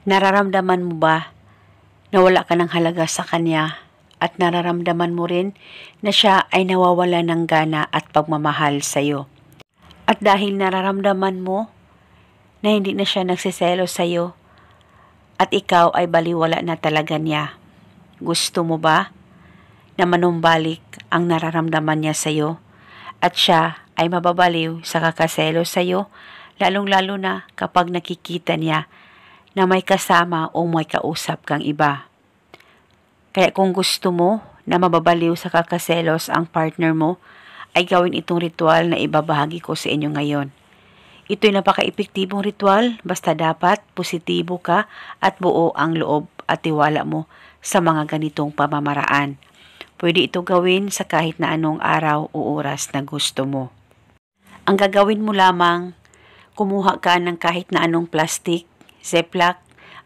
Nararamdaman mo ba na wala ka ng halaga sa kanya at nararamdaman mo rin na siya ay nawawala ng gana at pagmamahal sa iyo? At dahil nararamdaman mo na hindi na siya nagsiselos sa iyo at ikaw ay baliwala na talaga niya, gusto mo ba na manumbalik ang nararamdaman niya sa iyo at siya ay mababaliw sa kakaselos sa iyo, lalong-lalo na kapag nakikita niya na may kasama o may kausap kang iba? Kaya kung gusto mo na mababaliw sa kakaselos ang partner mo, ay gawin itong ritual na ibabahagi ko sa inyo ngayon. Ito'y napaka-epektibong ritual, basta dapat positibo ka at buo ang loob at tiwala mo sa mga ganitong pamamaraan. Pwede ito gawin sa kahit na anong araw o oras na gusto mo. Ang gagawin mo lamang, kumuha ka ng kahit na anong plastic, Ziploc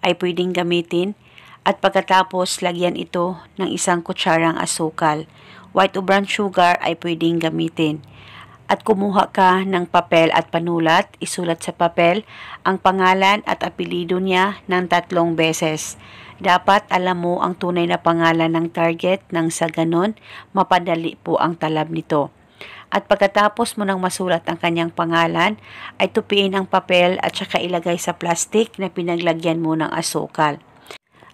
ay pwedeng gamitin, at pagkatapos lagyan ito ng 1 kutsarang asukal. White o brown sugar ay pwedeng gamitin. At kumuha ka ng papel at panulat, isulat sa papel ang pangalan at apelido niya ng 3 beses. Dapat alam mo ang tunay na pangalan ng target nang sa ganon mapadali po ang talab nito. At pagkatapos mo nang masulat ang kanyang pangalan, ay tupiin ang papel at saka ilagay sa plastic na pinaglagyan mo ng asukal.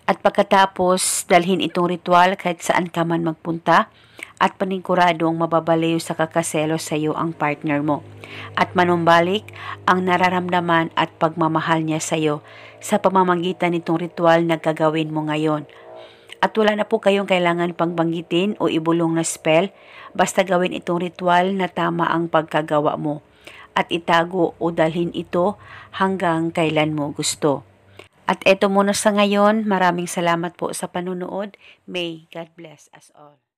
At pagkatapos, dalhin itong ritual kahit saan ka man magpunta at paniguradong mababaliw sa kakaselos sa iyo ang partner mo at manumbalik ang nararamdaman at pagmamahal niya sa iyo sa pamamagitan nitong ritual na gagawin mo ngayon. At wala na po kayong kailangan pang banggitin o ibulong na spell, basta gawin itong ritual na tama ang pagkagawa mo at itago o dalhin ito hanggang kailan mo gusto. At eto muna sa ngayon, maraming salamat po sa panunood. May God bless us all.